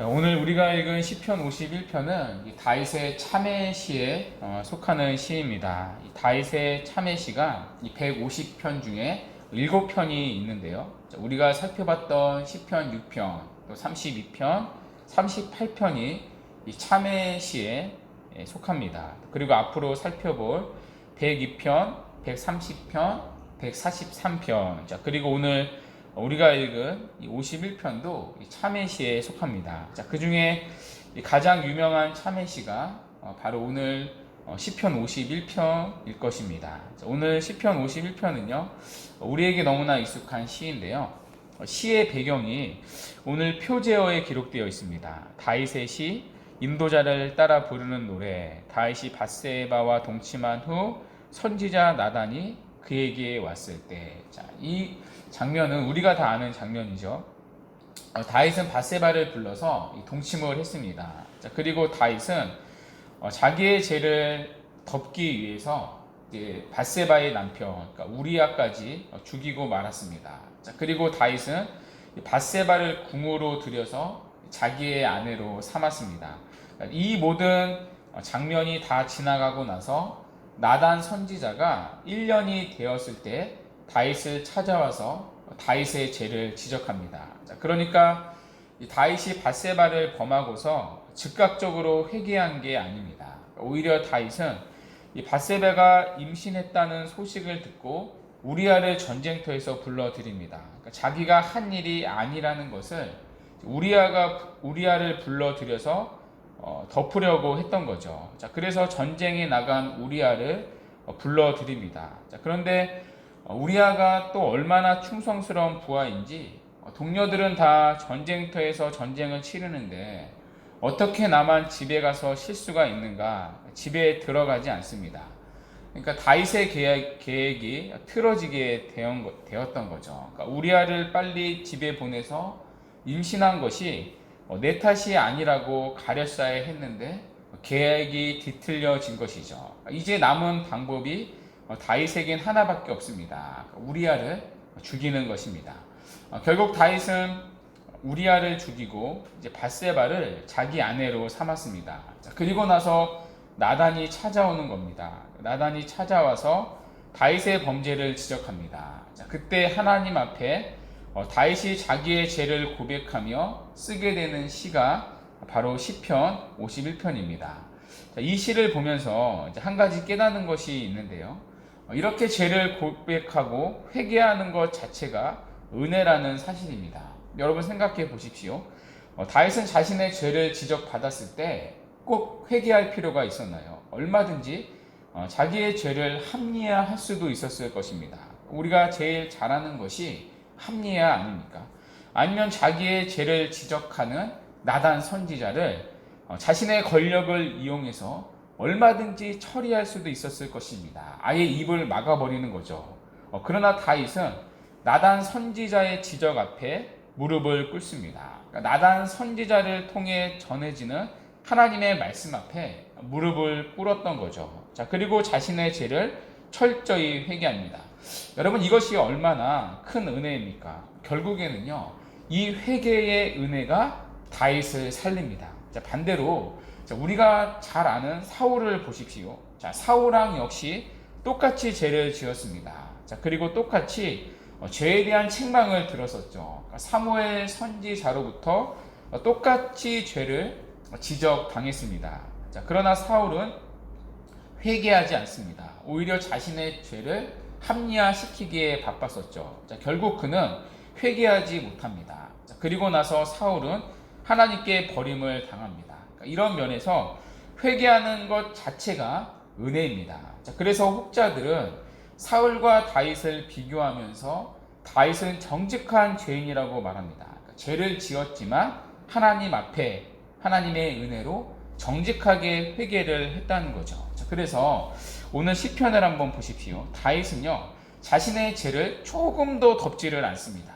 오늘 우리가 읽은 시편 51편은 다윗의 참회시에 속하는 시입니다. 이 다윗의 참회시가 150편 중에 7편이 있는데요. 우리가 살펴봤던 시편 6편, 또 32편, 38편이 이 참회시에 속합니다. 그리고 앞으로 살펴볼 102편, 130편, 143편, 그리고 오늘 우리가 읽은 이 51편도 참회시에 속합니다. 그 중에 가장 유명한 참회시가 바로 오늘 시편 51편일 것입니다. 오늘 시편 51편은요, 우리에게 너무나 익숙한 시인데요. 시의 배경이 오늘 표제어에 기록되어 있습니다. 다윗의 시, 인도자를 따라 부르는 노래, 다윗이 밧세바와 동침한 후 선지자 나단이 그에게 왔을 때, 이 장면은 우리가 다 아는 장면이죠. 다윗은 밧세바를 불러서 동침을 했습니다. 그리고 다윗은 자기의 죄를 덮기 위해서 밧세바의 남편, 그러니까 우리아까지 죽이고 말았습니다. 그리고 다윗은 밧세바를 궁으로 들여서 자기의 아내로 삼았습니다. 이 모든 장면이 다 지나가고 나서 나단 선지자가 1년이 되었을 때 다윗을 찾아와서 다윗의 죄를 지적합니다. 그러니까 다윗이 밧세바를 범하고서 즉각적으로 회개한 게 아닙니다. 오히려 다윗은 이 밧세바가 임신했다는 소식을 듣고 우리아를 전쟁터에서 불러들입니다. 그러니까 자기가 한 일이 아니라는 것을 우리아를 불러들여서 덮으려고 했던 거죠. 그래서 전쟁에 나간 우리아를 불러들입니다. 그런데 우리아가 또 얼마나 충성스러운 부하인지 동료들은 다 전쟁터에서 전쟁을 치르는데 어떻게 나만 집에 가서 쉴 수가 있는가, 집에 들어가지 않습니다. 그러니까 다윗의 계획이 틀어지게 되었던 거죠. 그러니까 우리아를 빨리 집에 보내서 임신한 것이 내 탓이 아니라고 가렸어야 했는데 계획이 뒤틀려진 것이죠. 이제 남은 방법이 다윗에겐 하나밖에 없습니다. 우리아를 죽이는 것입니다. 결국 다윗은 우리아를 죽이고 이제 밧세바를 자기 아내로 삼았습니다. 그리고 나서 나단이 찾아오는 겁니다. 나단이 찾아와서 다윗의 범죄를 지적합니다. 그때 하나님 앞에 다윗이 자기의 죄를 고백하며 쓰게 되는 시가 바로 시편 51편입니다. 이 시를 보면서 한 가지 깨닫는 것이 있는데요. 이렇게 죄를 고백하고 회개하는 것 자체가 은혜라는 사실입니다. 여러분 생각해 보십시오. 다윗은 자신의 죄를 지적받았을 때 꼭 회개할 필요가 있었나요? 얼마든지 자기의 죄를 합리화할 수도 있었을 것입니다. 우리가 제일 잘하는 것이 합리화 아닙니까? 아니면 자기의 죄를 지적하는 나단 선지자를 자신의 권력을 이용해서 얼마든지 처리할 수도 있었을 것입니다. 아예 입을 막아버리는 거죠. 그러나 다윗은 나단 선지자의 지적 앞에 무릎을 꿇습니다. 그러니까 나단 선지자를 통해 전해지는 하나님의 말씀 앞에 무릎을 꿇었던 거죠. 그리고 자신의 죄를 철저히 회개합니다. 여러분, 이것이 얼마나 큰 은혜입니까? 결국에는요, 이 회개의 은혜가 다윗을 살립니다. 반대로 우리가 잘 아는 사울을 보십시오. 사울왕 역시 똑같이 죄를 지었습니다. 그리고 똑같이 죄에 대한 책망을 들었었죠. 사무엘 선지자로부터 똑같이 죄를 지적당했습니다. 그러나 사울은 회개하지 않습니다. 오히려 자신의 죄를 합리화시키기에 바빴었죠. 결국 그는 회개하지 못합니다. 그리고 나서 사울은 하나님께 버림을 당합니다. 이런 면에서 회개하는 것 자체가 은혜입니다. 그래서 혹자들은 사울과 다윗을 비교하면서 다윗은 정직한 죄인이라고 말합니다. 죄를 지었지만 하나님 앞에 하나님의 은혜로 정직하게 회개를 했다는 거죠. 그래서 오늘 시편을 한번 보십시오. 다윗은요, 자신의 죄를 조금도 덮지를 않습니다.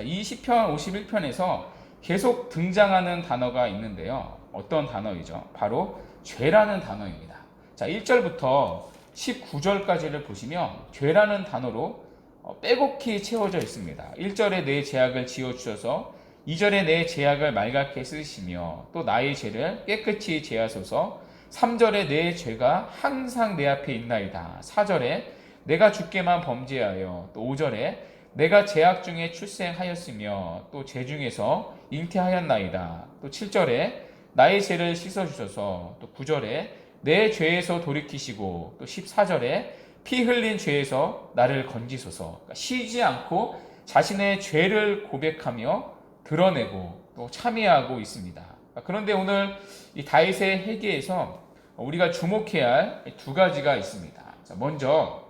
이 시편 51편에서 계속 등장하는 단어가 있는데요. 어떤 단어이죠? 바로 죄라는 단어입니다. 1절부터 19절까지를 보시면 죄라는 단어로 빼곡히 채워져 있습니다. 1절에 내 죄악을 지어주셔서 2절에 내 죄악을 말갛게 쓰시며 또 나의 죄를 깨끗이 제하소서. 3절에 내 죄가 항상 내 앞에 있나이다. 4절에 내가 주께만 범죄하여, 또 5절에 내가 죄악 중에 출생하였으며 또 죄 중에서 잉태하였나이다. 또 7절에 나의 죄를 씻어주셔서, 또 9절에 내 죄에서 돌이키시고, 또 14절에 피 흘린 죄에서 나를 건지소서. 그러니까 쉬지 않고 자신의 죄를 고백하며 드러내고 또 참여하고 있습니다. 그런데 오늘 이 다윗의 회개에서 우리가 주목해야 할 두 가지가 있습니다. 먼저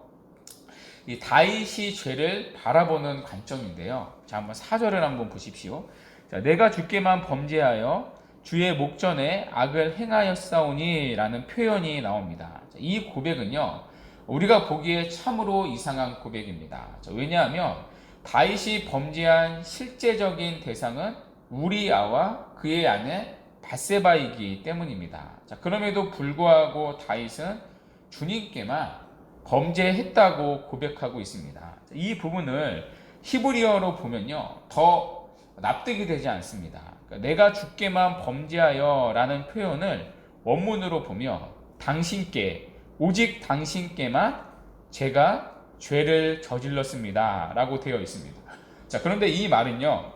이 다윗이 죄를 바라보는 관점인데요. 자, 한번 4절을 한번 보십시오. 자, 내가 주께만 범죄하여 주의 목전에 악을 행하였사오니 라는 표현이 나옵니다. 자, 이 고백은요, 우리가 보기에 참으로 이상한 고백입니다. 자, 왜냐하면 다윗이 범죄한 실제적인 대상은 우리아와 그의 아내 밧세바이기 때문입니다. 자, 그럼에도 불구하고 다윗은 주님께만 범죄했다고 고백하고 있습니다. 이 부분을 히브리어로 보면요, 더 납득이 되지 않습니다. 그러니까 내가 주께만 범죄하여 라는 표현을 원문으로 보면 당신께, 오직 당신께만 제가 죄를 저질렀습니다 라고 되어 있습니다. 자, 그런데 이 말은요,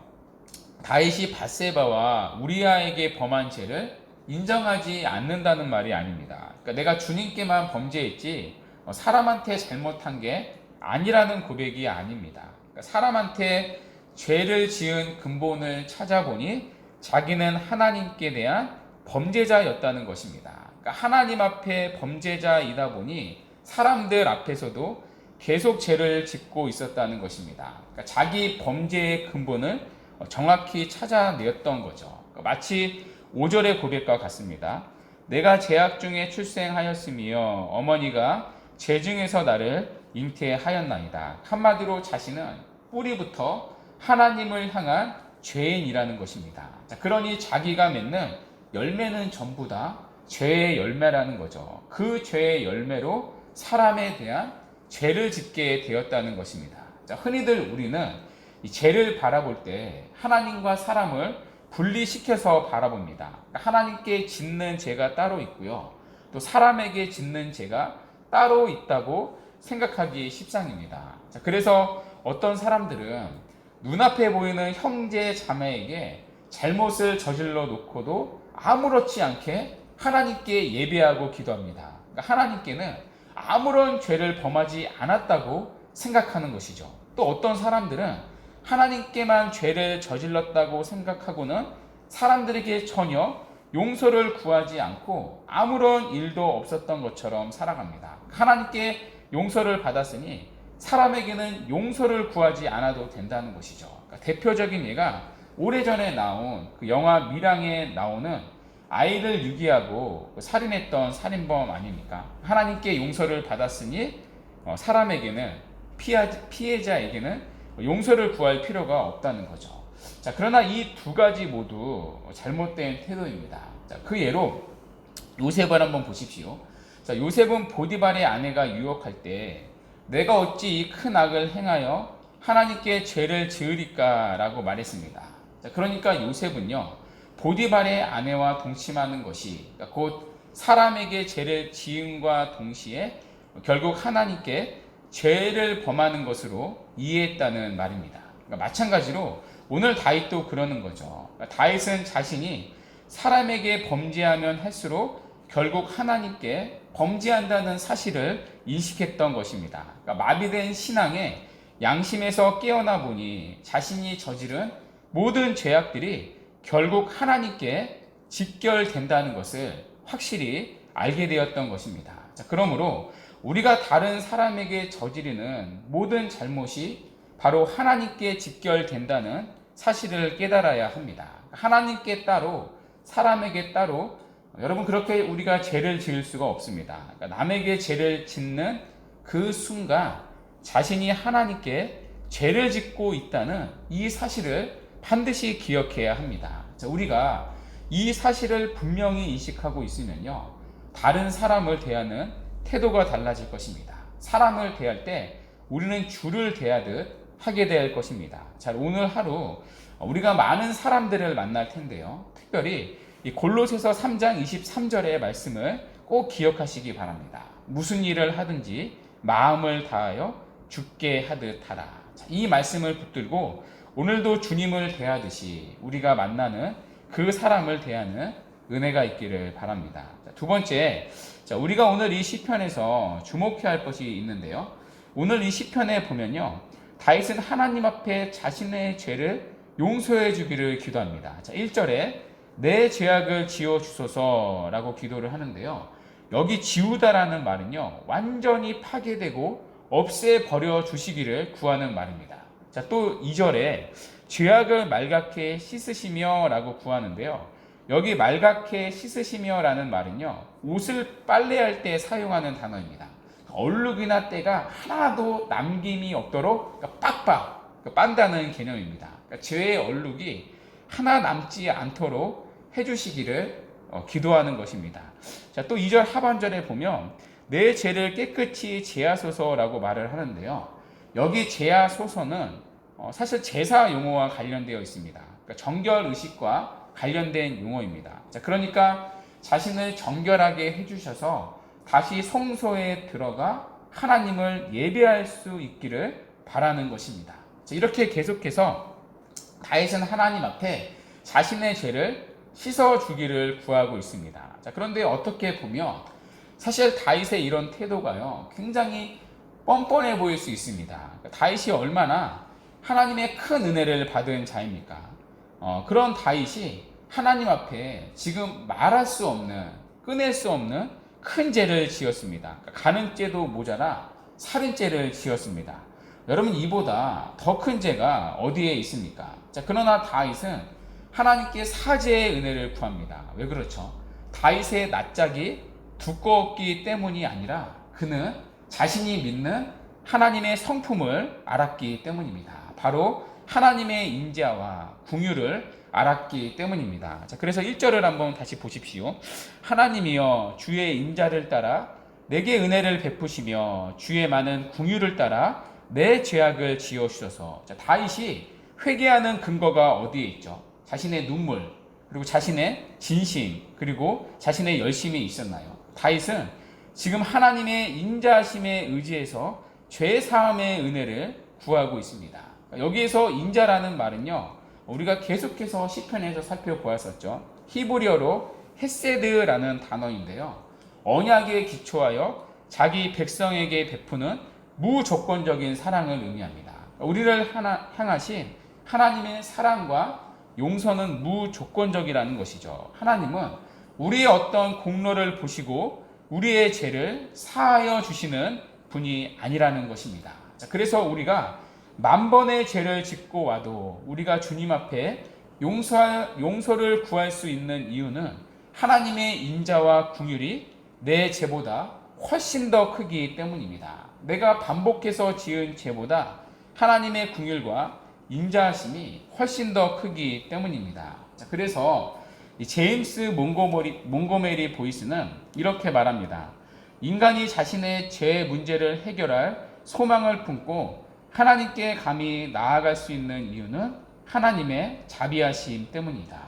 다윗이 밧세바와 우리아에게 범한 죄를 인정하지 않는다는 말이 아닙니다. 그러니까 내가 주님께만 범죄했지 사람한테 잘못한 게 아니라는 고백이 아닙니다. 그러니까 사람한테 죄를 지은 근본을 찾아보니 자기는 하나님께 대한 범죄자였다는 것입니다. 그러니까 하나님 앞에 범죄자이다 보니 사람들 앞에서도 계속 죄를 짓고 있었다는 것입니다. 그러니까 자기 범죄의 근본을 정확히 찾아내었던 거죠. 그러니까 마치 5절의 고백과 같습니다. 내가 죄악 중에 출생하였으며 어머니가 죄 중에서 나를 잉태하였나이다. 한마디로 자신은 뿌리부터 하나님을 향한 죄인이라는 것입니다. 자, 그러니 자기가 맺는 열매는 전부 다 죄의 열매라는 거죠. 그 죄의 열매로 사람에 대한 죄를 짓게 되었다는 것입니다. 자, 흔히들 우리는 이 죄를 바라볼 때 하나님과 사람을 분리시켜서 바라봅니다. 하나님께 짓는 죄가 따로 있고요, 또 사람에게 짓는 죄가 따로 있다고 생각하기 십상입니다. 자, 그래서 어떤 사람들은 눈앞에 보이는 형제 자매에게 잘못을 저질러 놓고도 아무렇지 않게 하나님께 예배하고 기도합니다. 그러니까 하나님께는 아무런 죄를 범하지 않았다고 생각하는 것이죠. 또 어떤 사람들은 하나님께만 죄를 저질렀다고 생각하고는 사람들에게 전혀 용서를 구하지 않고 아무런 일도 없었던 것처럼 살아갑니다. 하나님께 용서를 받았으니 사람에게는 용서를 구하지 않아도 된다는 것이죠. 그러니까 대표적인 예가 오래전에 나온 그 영화 미랑에 나오는 아이를 유기하고 살인했던 살인범 아닙니까? 하나님께 용서를 받았으니 사람에게는, 피해자에게는 용서를 구할 필요가 없다는 거죠. 자, 그러나 이 두 가지 모두 잘못된 태도입니다. 자, 그 예로 요셉을 한번 보십시오. 자, 요셉은 보디발의 아내가 유혹할 때 내가 어찌 이 큰 악을 행하여 하나님께 죄를 지으리까 라고 말했습니다. 자, 그러니까 요셉은요, 보디발의 아내와 동침하는 것이 곧 사람에게 죄를 지음과 동시에 결국 하나님께 죄를 범하는 것으로 이해했다는 말입니다. 그러니까 마찬가지로 오늘 다윗도 그러는 거죠. 그러니까 다윗은 자신이 사람에게 범죄하면 할수록 결국 하나님께 범죄한다는 사실을 인식했던 것입니다. 그러니까 마비된 신앙에 양심에서 깨어나 보니 자신이 저지른 모든 죄악들이 결국 하나님께 직결된다는 것을 확실히 알게 되었던 것입니다. 자, 그러므로 우리가 다른 사람에게 저지르는 모든 잘못이 바로 하나님께 직결된다는 사실을 깨달아야 합니다. 하나님께 따로, 사람에게 따로, 여러분 그렇게 우리가 죄를 지을 수가 없습니다. 그러니까 남에게 죄를 짓는 그 순간 자신이 하나님께 죄를 짓고 있다는 이 사실을 반드시 기억해야 합니다. 자, 우리가 이 사실을 분명히 인식하고 있으면요, 다른 사람을 대하는 태도가 달라질 것입니다. 사람을 대할 때 우리는 주를 대하듯 하게 될 것입니다. 자, 오늘 하루 우리가 많은 사람들을 만날 텐데요. 특별히 이 골로새서 3장 23절의 말씀을 꼭 기억하시기 바랍니다. 무슨 일을 하든지 마음을 다하여 주께 하듯 하라. 이 말씀을 붙들고 오늘도 주님을 대하듯이 우리가 만나는 그 사람을 대하는 은혜가 있기를 바랍니다. 두 번째, 우리가 오늘 이 시편에서 주목해야 할 것이 있는데요. 오늘 이 시편에 보면요, 다윗은 하나님 앞에 자신의 죄를 용서해 주기를 기도합니다. 1절에 내 죄악을 지워 주소서라고 기도를 하는데요. 여기 지우다라는 말은요, 완전히 파괴되고 없애버려 주시기를 구하는 말입니다. 또 2절에 죄악을 말갛게 씻으시며 라고 구하는데요. 여기 말갛게 씻으시며 라는 말은요, 옷을 빨래할 때 사용하는 단어입니다. 얼룩이나 때가 하나도 남김이 없도록 빡빡 빤다는 개념입니다. 죄의 얼룩이 하나 남지 않도록 해주시기를 기도하는 것입니다. 또 2절 하반절에 보면 내 죄를 깨끗이 제하소서라고 말을 하는데요. 여기 제하소서는 사실 제사 용어와 관련되어 있습니다. 그러니까 정결 의식과 관련된 용어입니다. 그러니까 자신을 정결하게 해주셔서 다시 성소에 들어가 하나님을 예배할 수 있기를 바라는 것입니다. 이렇게 계속해서 다윗은 하나님 앞에 자신의 죄를 씻어주기를 구하고 있습니다. 그런데 어떻게 보면 사실 다윗의 이런 태도가요, 굉장히 뻔뻔해 보일 수 있습니다. 다윗이 얼마나 하나님의 큰 은혜를 받은 자입니까? 그런 다윗이 하나님 앞에 지금 말할 수 없는, 끊을 수 없는 큰 죄를 지었습니다. 간음죄도 모자라 살인죄를 지었습니다. 여러분, 이보다 더 큰 죄가 어디에 있습니까? 그러나 다윗은 하나님께 사죄의 은혜를 구합니다. 왜 그렇죠? 다윗의 낯짝이 두꺼웠기 때문이 아니라 그는 자신이 믿는 하나님의 성품을 알았기 때문입니다. 바로 하나님의 인자와 긍휼을 알았기 때문입니다. 그래서 1절을 한번 다시 보십시오. 하나님이여 주의 인자를 따라 내게 은혜를 베푸시며 주의 많은 긍휼을 따라 내 죄악을 지어 주소서. 다윗이 회개하는 근거가 어디에 있죠? 자신의 눈물, 그리고 자신의 진심, 그리고 자신의 열심이 있었나요? 다윗은 지금 하나님의 인자하심에 의지해서 죄 사함의 은혜를 구하고 있습니다. 여기에서 인자라는 말은요, 우리가 계속해서 시편에서 살펴보았었죠. 히브리어로 헤세드라는 단어인데요, 언약에 기초하여 자기 백성에게 베푸는 무조건적인 사랑을 의미합니다. 우리를 향하신 하나님의 사랑과 용서는 무조건적이라는 것이죠. 하나님은 우리의 어떤 공로를 보시고 우리의 죄를 사하여 주시는 분이 아니라는 것입니다. 그래서 우리가 만번의 죄를 짓고 와도 우리가 주님 앞에 용서를 구할 수 있는 이유는 하나님의 인자와 긍휼이 내 죄보다 훨씬 더 크기 때문입니다. 내가 반복해서 지은 죄보다 하나님의 긍휼과 인자하심이 훨씬 더 크기 때문입니다. 그래서 제임스 몽고메리 보이스는 이렇게 말합니다. 인간이 자신의 죄 문제를 해결할 소망을 품고 하나님께 감히 나아갈 수 있는 이유는 하나님의 자비하심 때문이다.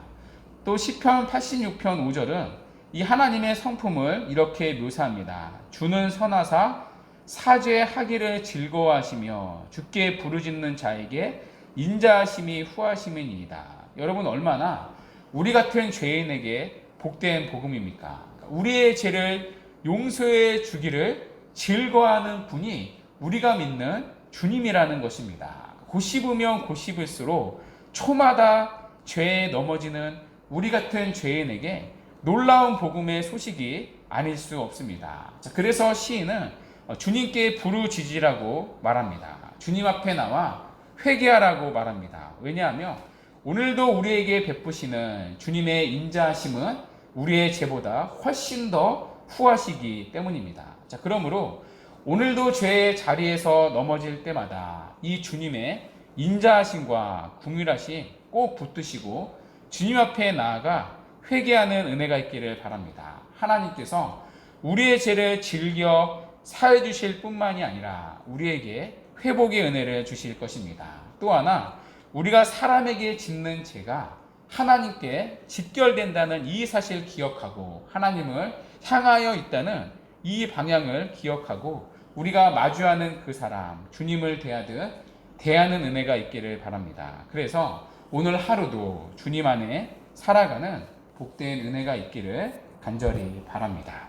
또 시편 86편 5절은 이 하나님의 성품을 이렇게 묘사합니다. 주는 선하사 사죄하기를 즐거워하시며 주께 부르짖는 자에게 인자하심이 후하심이니이다. 여러분, 얼마나 우리 같은 죄인에게 복된 복음입니까? 우리의 죄를 용서해 주기를 즐거워하는 분이 우리가 믿는 주님이라는 것입니다. 곱씹으면 곱씹을수록 초마다 죄에 넘어지는 우리 같은 죄인에게 놀라운 복음의 소식이 아닐 수 없습니다. 그래서 시인은 주님께 부르짖으라고 말합니다. 주님 앞에 나와 회개하라고 말합니다. 왜냐하면 오늘도 우리에게 베푸시는 주님의 인자하심은 우리의 죄보다 훨씬 더 후하시기 때문입니다. 그러므로 오늘도 죄의 자리에서 넘어질 때마다 이 주님의 인자하심과 긍휼하심 꼭 붙드시고 주님 앞에 나아가 회개하는 은혜가 있기를 바랍니다. 하나님께서 우리의 죄를 즐겨 사해 주실 뿐만이 아니라 우리에게 회복의 은혜를 주실 것입니다. 또 하나, 우리가 사람에게 짓는 죄가 하나님께 직결된다는 이 사실을 기억하고 하나님을 향하여 있다는 이 방향을 기억하고 우리가 마주하는 그 사람, 주님을 대하듯 대하는 은혜가 있기를 바랍니다. 그래서 오늘 하루도 주님 안에 살아가는 복된 은혜가 있기를 간절히 바랍니다.